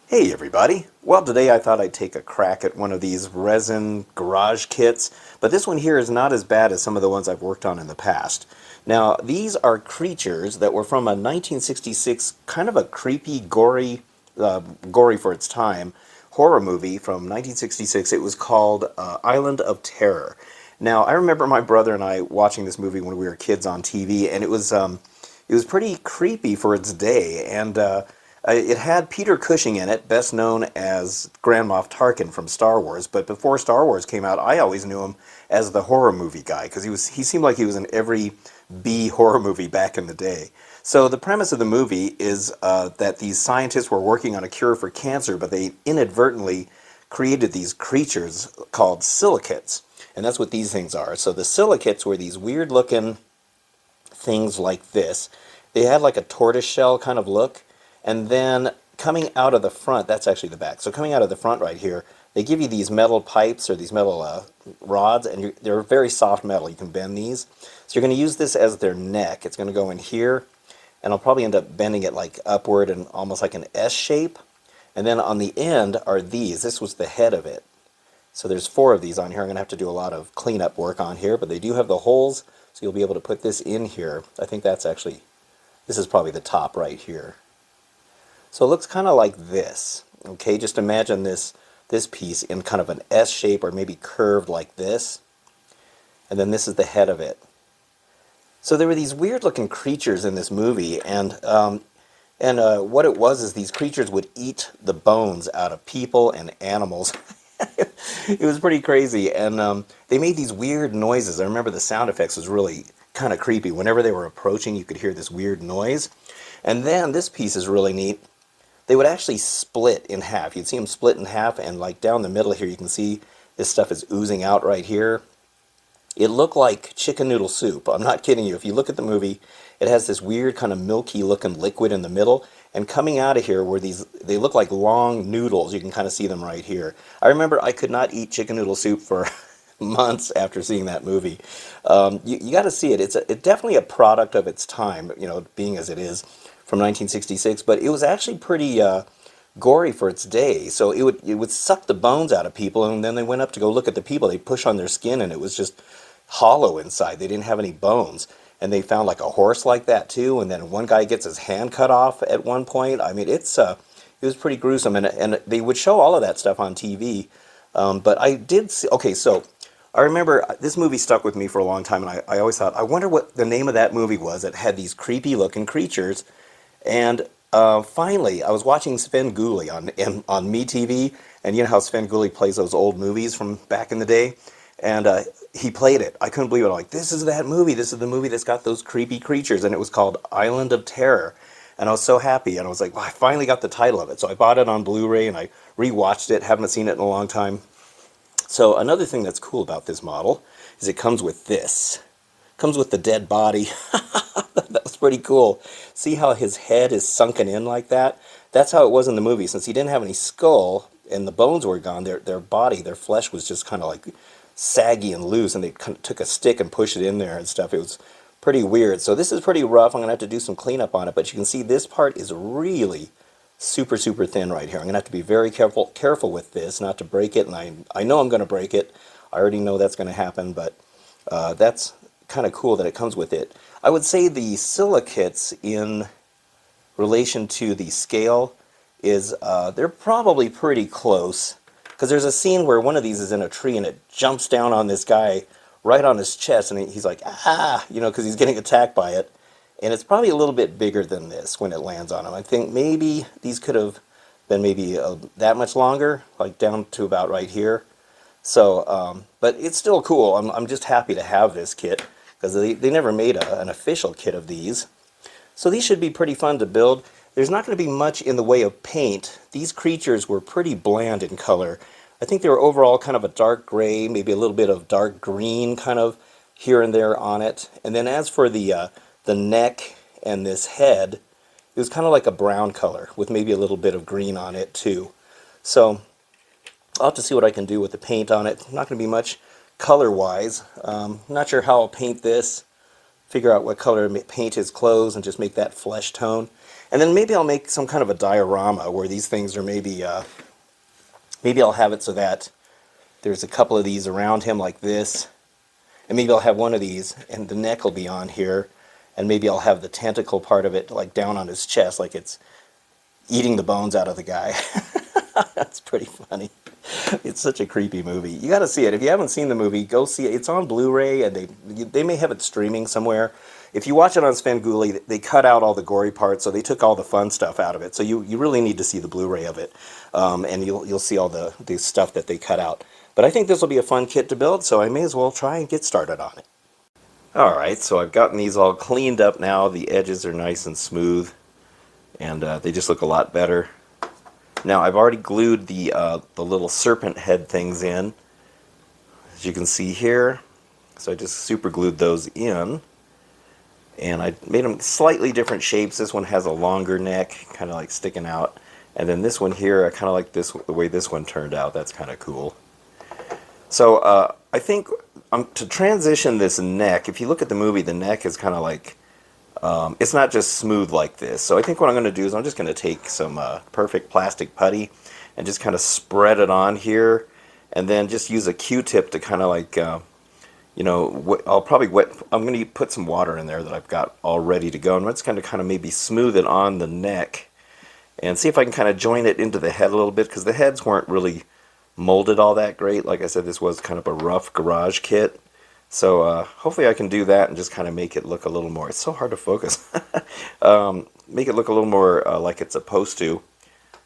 Hey everybody! Well, today I thought I'd take a crack at one of these resin garage kits, but this one here is not as bad as some of the ones I've worked on in the past. Now, these are creatures that were from a 1966, kind of a creepy, gory for its time, horror movie from 1966. It was called Island of Terror. Now, I remember my brother and I watching this movie when we were kids on TV, and it was pretty creepy for its day, and it had Peter Cushing in it, best known as Grand Moff Tarkin from Star Wars. But before Star Wars came out, I always knew him as the horror movie guy because he seemed like he was in every B horror movie back in the day. So the premise of the movie is that these scientists were working on a cure for cancer, but they inadvertently created these creatures called silicates, and that's what these things are. So the silicates were these weird-looking things like this. They had like a tortoise shell kind of look, and then coming out of the front, that's actually the back. So coming out of the front right here, they give you these metal pipes or these metal rods, and they're very soft metal. You can bend these. So you're going to use this as their neck. It's going to go in here, and I'll probably end up bending it like upward and almost like an S shape. And then on the end are these. This was the head of it. So there's 4 of these on here. I'm going to have to do a lot of cleanup work on here, but they do have the holes, so you'll be able to put this in here. I think this is probably the top right here. So it looks kind of like this. Okay, just imagine this piece in kind of an S shape or maybe curved like this. And then this is the head of it. So there were these weird looking creatures in this movie, and what it was is these creatures would eat the bones out of people and animals. It was pretty crazy, and they made these weird noises. I remember the sound effects was really kind of creepy. Whenever they were approaching, you could hear this weird noise. And then this piece is really neat. They would actually split in half. You'd see them split in half, and like down the middle here, you can see this stuff is oozing out right here. It looked like chicken noodle soup. I'm not kidding you. If you look at the movie, it has this weird kind of milky looking liquid in the middle, and coming out of here were they look like long noodles. You can kind of see them right here. I remember I could not eat chicken noodle soup for months after seeing that movie. You got to see it. It's definitely a product of its time, being as it is from 1966, but it was actually pretty gory for its day. So it would suck the bones out of people, and then they went up to go look at the people. They push on their skin, and it was just hollow inside. They didn't have any bones, and they found like a horse like that too. And then one guy gets his hand cut off at one point. I mean, it was pretty gruesome, and they would show all of that stuff on TV. But I did see. Okay, so I remember this movie stuck with me for a long time, and I always thought, I wonder what the name of that movie was that had these creepy looking creatures. And finally, I was watching Svengoolie on MeTV, and you know how Svengoolie plays those old movies from back in the day, and he played it. I couldn't believe it. I'm like, this is that movie. This is the movie that's got those creepy creatures, and it was called Island of Terror. And I was so happy, and I was like, well, I finally got the title of it. So I bought it on Blu-ray, and I rewatched it. Haven't seen it in a long time. So another thing that's cool about this model is it comes with this. It comes with the dead body. That was pretty cool. See how his head is sunken in like that? That's how it was in the movie. Since he didn't have any skull and the bones were gone, their body, their flesh was just kind of like saggy and loose, and they kind of took a stick and pushed it in there and stuff. It was pretty weird. So this is pretty rough. I'm going to have to do some cleanup on it, but you can see this part is really super, super thin right here. I'm going to have to be very careful with this, not to break it, and I know I'm going to break it. I already know that's going to happen, but that's kind of cool that it comes with it. I would say the silicates in relation to the scale is they're probably pretty close, because there's a scene where one of these is in a tree and it jumps down on this guy right on his chest, and he's like, ah, because he's getting attacked by it. And it's probably a little bit bigger than this when it lands on him. I think maybe these could have been maybe that much longer, like down to about right here. So, but it's still cool. I'm just happy to have this kit, because they never made an official kit of these. So these should be pretty fun to build. There's not going to be much in the way of paint. These creatures were pretty bland in color. I think they were overall kind of a dark gray, maybe a little bit of dark green kind of here and there on it. And then as for the neck and this head, it was kind of like a brown color with maybe a little bit of green on it too. So I'll have to see what I can do with the paint on it. Not going to be much color-wise. Not sure how I'll paint this. Figure out what color paint his clothes and just make that flesh tone. And then maybe I'll make some kind of a diorama where these things are maybe I'll have it so that there's a couple of these around him like this. And maybe I'll have one of these and the neck will be on here. And maybe I'll have the tentacle part of it like down on his chest like it's eating the bones out of the guy. That's pretty funny. It's such a creepy movie. You got to see it. If you haven't seen the movie, go see it. It's on Blu-ray, and they may have it streaming somewhere. If you watch it on Svengoolie, they cut out all the gory parts, so they took all the fun stuff out of it. So you really need to see the Blu-ray of it, and you'll see all the stuff that they cut out. But I think this will be a fun kit to build, so I may as well try and get started on it. Alright, so I've gotten these all cleaned up now. The edges are nice and smooth, and they just look a lot better. Now I've already glued the little serpent head things in, as you can see here. So I just super glued those in, and I made them slightly different shapes. This one has a longer neck, kind of like sticking out, and then this one here, I kind of like the way this one turned out. That's kind of cool. So I think to transition this neck, if you look at the movie, the neck is kind of like it's not just smooth like this. So I think what I'm going to do is I'm just going to take some perfect plastic putty and just kind of spread it on here, and then just use a Q-tip to kind of like, you know, I'll probably I'm going to put some water in there that I've got all ready to go, and I'm just going to kind of maybe smooth it on the neck and see if I can kind of join it into the head a little bit, because the heads weren't really molded all that great. Like I said, this was kind of a rough garage kit. So hopefully I can do that and just kind of make it look a little more, it's so hard to focus, make it look a little more like it's supposed to.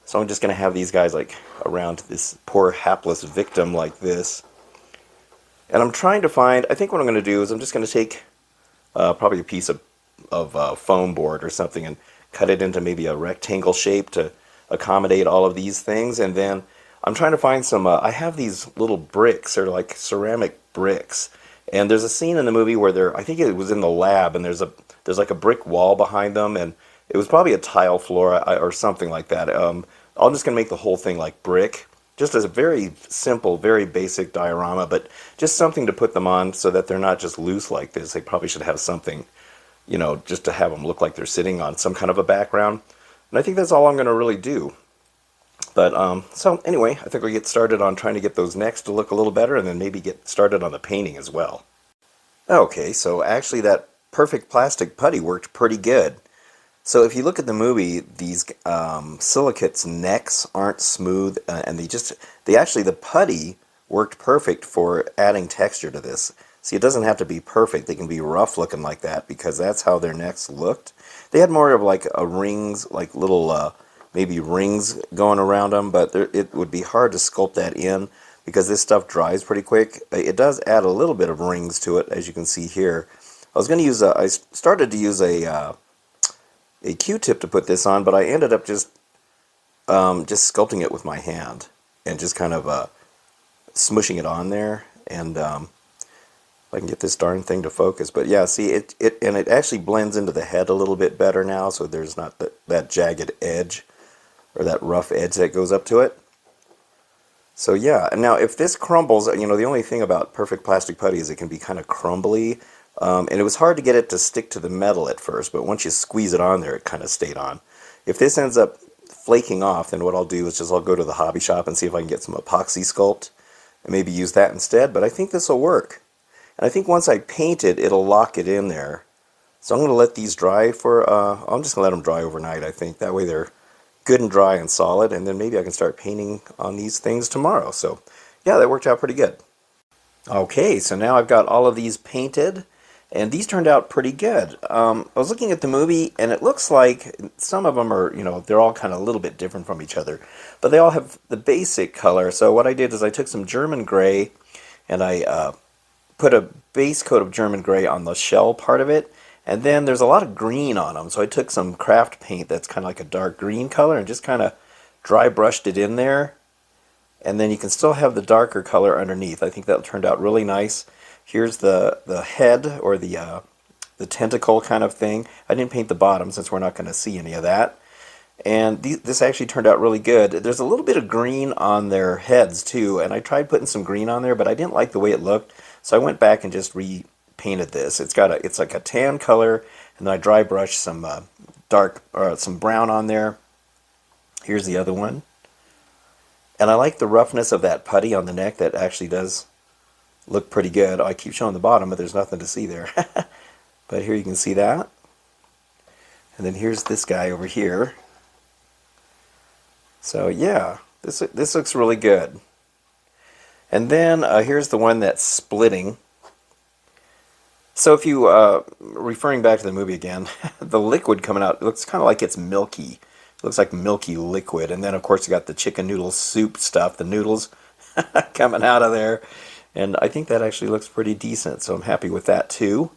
So I'm just going to have these guys like around this poor hapless victim like this. And I'm trying to find, I think what I'm going to do is I'm just going to take probably a piece of foam board or something and cut it into maybe a rectangle shape to accommodate all of these things. And then I'm trying to find some, I have these little bricks, they're like ceramic bricks. And there's a scene in the movie where I think it was in the lab, and there's like a brick wall behind them, and it was probably a tile floor or something like that. I'm just going to make the whole thing like brick, just as a very simple, very basic diorama, but just something to put them on so that they're not just loose like this. They probably should have something, you know, just to have them look like they're sitting on some kind of a background. And I think that's all I'm going to really do. But, so anyway, I think we'll get started on trying to get those necks to look a little better, and then maybe get started on the painting as well. Okay, so actually that perfect plastic putty worked pretty good. So if you look at the movie, these silicates necks aren't smooth, and the putty worked perfect for adding texture to this. See, it doesn't have to be perfect. They can be rough looking like that, because that's how their necks looked. They had more of like a rings, like little maybe rings going around them, but it would be hard to sculpt that in because this stuff dries pretty quick. It does add a little bit of rings to it, as you can see here. I started to use a Q-tip to put this on, but I ended up just sculpting it with my hand and just kind of smushing it on there. And if I can get this darn thing to focus. But yeah, see, it actually blends into the head a little bit better now, so there's not that jagged edge or that rough edge that goes up to it. So yeah, and now if this crumbles, you know, the only thing about perfect plastic putty is it can be kind of crumbly, and it was hard to get it to stick to the metal at first, but once you squeeze it on there, it kind of stayed on. If this ends up flaking off, then what I'll do is I'll go to the hobby shop and see if I can get some epoxy sculpt and maybe use that instead, but I think this will work. And I think once I paint it, it'll lock it in there. So I'm going to let these dry for, I'm just going to let them dry overnight, I think. That way they're good and dry and solid, and then maybe I can start painting on these things tomorrow. So yeah, that worked out pretty good. Okay, so now I've got all of these painted, and these turned out pretty good. I was looking at the movie, and it looks like some of them are, you know, they're all kind of a little bit different from each other, but they all have the basic color. So what I did is I took some German gray, and I put a base coat of German gray on the shell part of it, and then there's a lot of green on them, so I took some craft paint that's kind of like a dark green color and just kind of dry brushed it in there, and then you can still have the darker color underneath. I think that turned out really nice. Here's the head, or the tentacle kind of thing. I didn't paint the bottom since we're not going to see any of that. And this actually turned out really good. There's a little bit of green on their heads too, and I tried putting some green on there, but I didn't like the way it looked, so I went back and just repainted this. It's like a tan color, and then I dry brushed some dark, some brown on there. Here's the other one. And I like the roughness of that putty on the neck. That actually does look pretty good. I keep showing the bottom, but there's nothing to see there. But here you can see that. And then here's this guy over here. So yeah, this looks really good. And then here's the one that's splitting. So if you, referring back to the movie again, the liquid coming out, it looks kind of like it's milky. It looks like milky liquid. And then of course you got the chicken noodle soup stuff, the noodles coming out of there. And I think that actually looks pretty decent, so I'm happy with that too.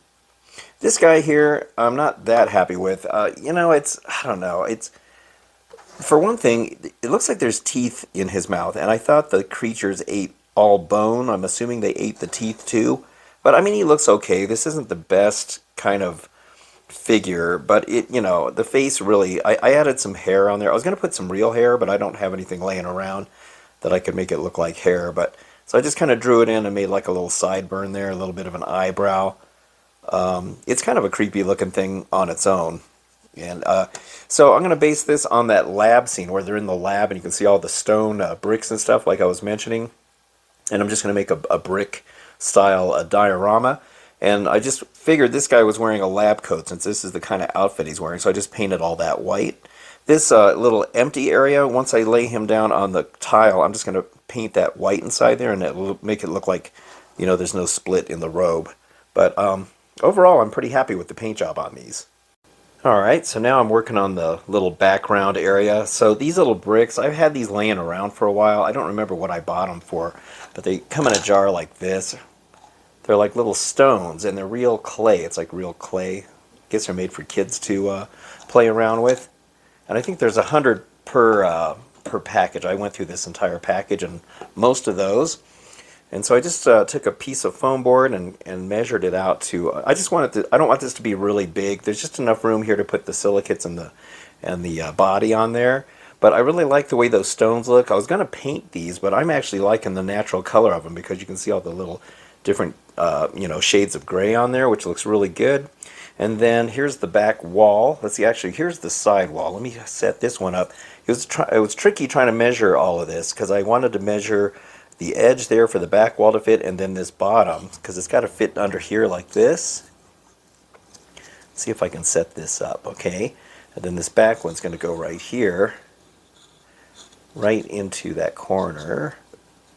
This guy here, I'm not that happy with. You know, I don't know, for one thing, it looks like there's teeth in his mouth, and I thought the creatures ate all bone. I'm assuming they ate the teeth too. But I mean, he looks okay. This isn't the best kind of figure, but you know, the face really, I added some hair on there. I was going to put some real hair, but I don't have anything laying around that I could make it look like hair. But so I just kind of drew it in and made like a little sideburn there, a little bit of an eyebrow. It's kind of a creepy looking thing on its own. And so I'm going to base this on that lab scene where they're in the lab and you can see all the stone bricks and stuff like I was mentioning. And I'm just going to make a brick style diorama. And I just figured this guy was wearing a lab coat since this is the kind of outfit he's wearing. So I just painted all that white. This little empty area, once I lay him down on the tile, I'm just going to paint that white inside there and it'll make it look like, you know, there's no split in the robe. But overall, I'm pretty happy with the paint job on these. Alright, so now I'm working on the little background area. So these little bricks, I've had these laying around for a while. I don't remember what I bought them for, but they come in a jar like this. They're like little stones, and they're real clay. It's like real clay. I guess they're made for kids to play around with. And I think there's 100 per package. I went through this entire package and most of those. And so I just took a piece of foam board and measured it out to, I don't want this to be really big. There's just enough room here to put the silicates and the body on there. But I really like the way those stones look. I was going to paint these, but I'm actually liking the natural color of them because you can see all the little different you know, shades of gray on there, which looks really good. And then here's the back wall. Let's see, actually, here's the side wall. Let me set this one up. It was tricky trying to measure all of this because I wanted to measure the edge there for the back wall to fit, and then this bottom, because it's got to fit under here like this. See if I can set this up, okay? And then this back one's going to go right here, right into that corner.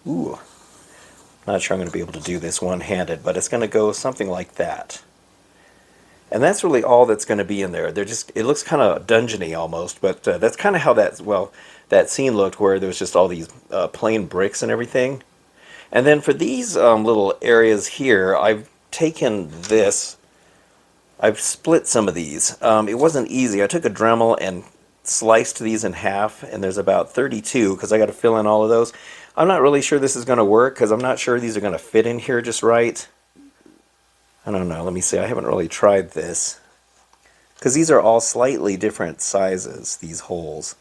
Ooh, not sure I'm going to be able to do this one-handed, but it's going to go something like that. And that's really all that's going to be in there. It looks kind of dungeony almost, but that's kind of how that scene looked, where there was just all these plain bricks and everything. And then for these little areas here, I've taken this, I've split some of these. It wasn't easy. I took a Dremel and sliced these in half, and there's about 32 because I got to fill in all of those. I'm not really sure this is going to work because I'm not sure these are going to fit in here just right. I don't know. Let me see. I haven't really tried this because these are all slightly different sizes, these holes.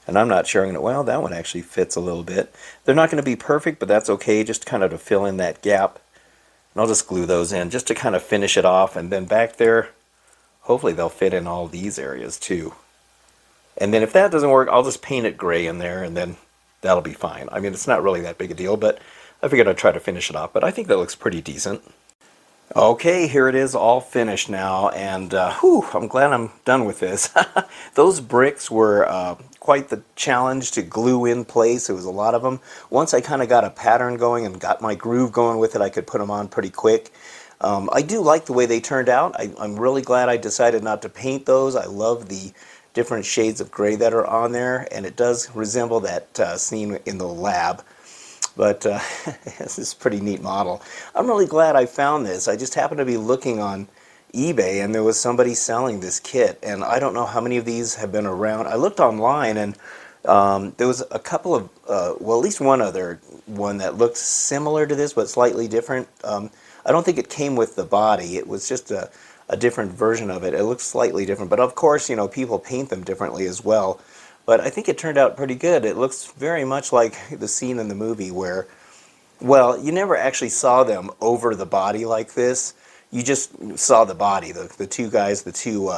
And I'm not sure I'm going to, well, that one actually fits a little bit. They're not going to be perfect, but that's okay, just kind of to fill in that gap. And I'll just glue those in just to kind of finish it off. And then back there, hopefully they'll fit in all these areas too. And then if that doesn't work, I'll just paint it gray in there and then that'll be fine. I mean, it's not really that big a deal, but I figured I'd try to finish it off. But I think that looks pretty decent. Okay, here it is all finished now, and whew, I'm glad I'm done with this. Those bricks were quite the challenge to glue in place. It was a lot of them. Once I kind of got a pattern going and got my groove going with it, I could put them on pretty quick. I do like the way they turned out. I'm really glad I decided not to paint those. I love the different shades of gray that are on there, and it does resemble that scene in the lab. But this is a pretty neat model. I'm really glad I found this. I just happened to be looking on eBay and there was somebody selling this kit. And I don't know how many of these have been around. I looked online and there was a couple of, well, at least one other one that looked similar to this but slightly different. I don't think it came with the body. It was just a different version of it. It looks slightly different. But of course, you know, people paint them differently as well. But I think it turned out pretty good. It looks very much like the scene in the movie where, well, you never actually saw them over the body like this. you just saw the body. The two guys, the two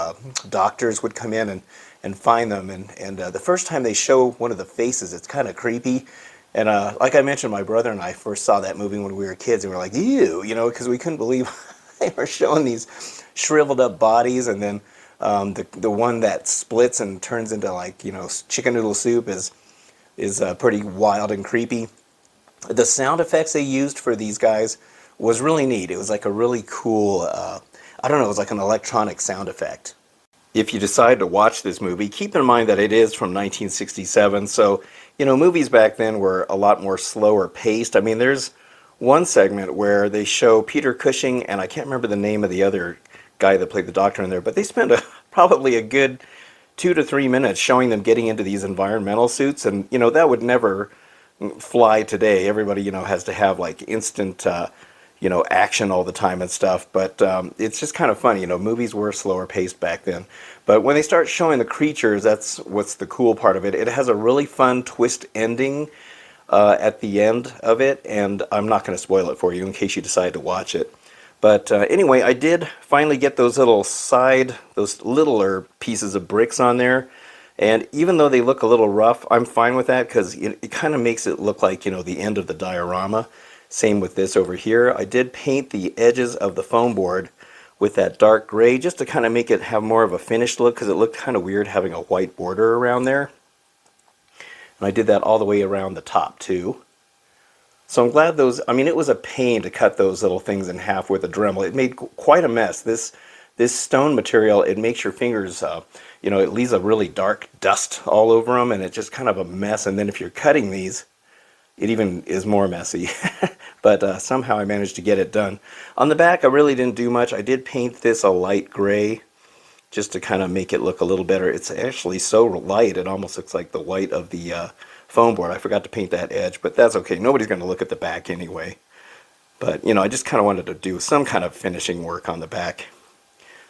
doctors would come in and find them. And the first time they show one of the faces, it's kind of creepy. And like I mentioned, my brother and I first saw that movie when we were kids, and we were like, ew, you know, because we couldn't believe they were showing these shriveled up bodies. And then the one that splits and turns into, like, you know, chicken noodle soup is pretty wild and creepy. The sound effects they used for these guys was really neat. It was like a really cool, I don't know, it was like an electronic sound effect. If you decide to watch this movie, keep in mind that it is from 1967, so, you know, movies back then were a lot more slower paced. I mean, there's one segment where they show Peter Cushing, and I can't remember the name of the other guy that played the doctor in there, but they spend probably a good 2 to 3 minutes showing them getting into these environmental suits, and, you know, that would never fly today. Everybody, you know, has to have like instant, you know, action all the time and stuff. But it's just kind of funny, you know, movies were slower paced back then. But when they start showing the creatures, that's what's the cool part of it. It has a really fun twist ending at the end of it, and I'm not going to spoil it for you in case you decide to watch it. But anyway, I did finally get those those littler pieces of bricks on there. And even though they look a little rough, I'm fine with that because it kind of makes it look like, you know, the end of the diorama. Same with this over here. I did paint the edges of the foam board with that dark gray just to kind of make it have more of a finished look, because it looked kind of weird having a white border around there. And I did that all the way around the top too. So I'm glad those, I mean, it was a pain to cut those little things in half with a Dremel. It made quite a mess. This stone material, it makes your fingers, you know, it leaves a really dark dust all over them, and it's just kind of a mess. And then if you're cutting these, it even is more messy. But somehow I managed to get it done. On the back, I really didn't do much. I did paint this a light gray just to kind of make it look a little better. It's actually so light, it almost looks like the white of the foam board. I forgot to paint that edge, but that's okay. Nobody's going to look at the back anyway. But, you know, I just kind of wanted to do some kind of finishing work on the back.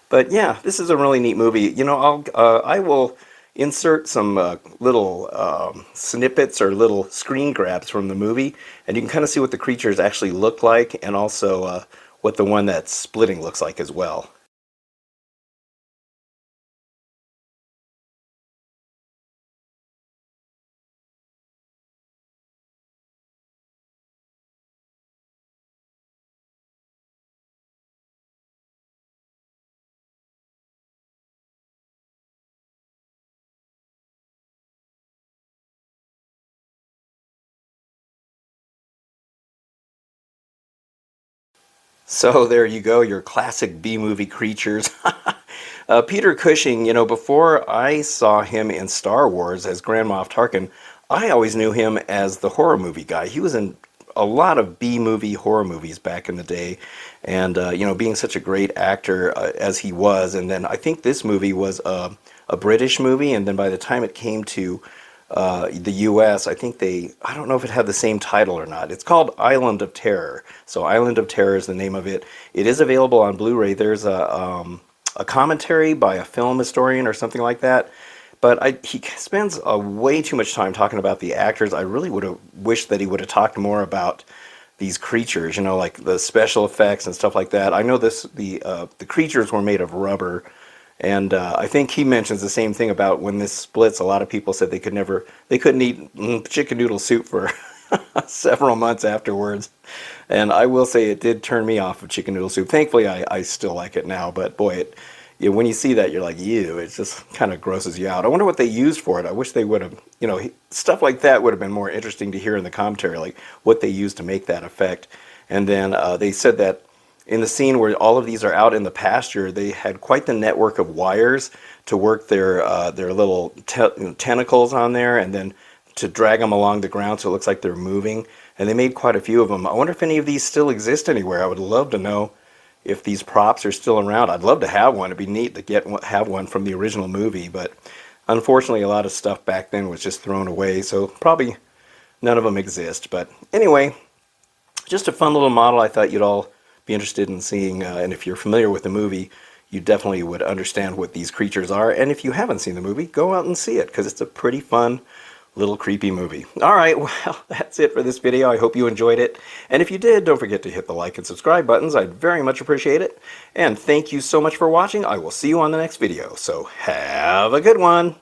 But yeah, this is a really neat movie. You know, I will insert some little snippets or little screen grabs from the movie, and you can kind of see what the creatures actually look like, and also what the one that's splitting looks like as well. So there you go, your classic B-movie creatures. Peter Cushing, you know, before I saw him in Star Wars as Grand Moff Tarkin, I always knew him as the horror movie guy. He was in a lot of B-movie horror movies back in the day, and you know, being such a great actor as he was, and then I think this movie was a British movie, and then by the time it came to the US, I don't know if it had the same title or not. It's called Island of Terror. So Island of Terror is the name of it. It is available on Blu-ray. There's a commentary by a film historian or something like that. But he spends way too much time talking about the actors. I really would have wished that he would have talked more about these creatures, you know, like the special effects and stuff like that. I know the creatures were made of rubber. And I think he mentions the same thing about when this splits. A lot of people said they couldn't eat chicken noodle soup for several months afterwards. And I will say it did turn me off of chicken noodle soup. Thankfully, I still like it now. But boy, when you see that, you're like, ew, it just kind of grosses you out. I wonder what they used for it. I wish they would have, you know, stuff like that would have been more interesting to hear in the commentary, like what they used to make that effect. And then they said that in the scene where all of these are out in the pasture, they had quite the network of wires to work their little tentacles on there, and then to drag them along the ground so it looks like they're moving. And they made quite a few of them. I wonder if any of these still exist anywhere. I would love to know if these props are still around. I'd love to have one. It'd be neat to have one from the original movie, but unfortunately a lot of stuff back then was just thrown away, so probably none of them exist. But anyway, just a fun little model I thought you'd all be interested in seeing, and if you're familiar with the movie, you definitely would understand what these creatures are. And if you haven't seen the movie, go out and see it, because it's a pretty fun Little creepy movie. Alright, well, that's it for this video. I hope you enjoyed it. And if you did, don't forget to hit the like and subscribe buttons. I'd very much appreciate it. And thank you so much for watching. I will see you on the next video. So have a good one.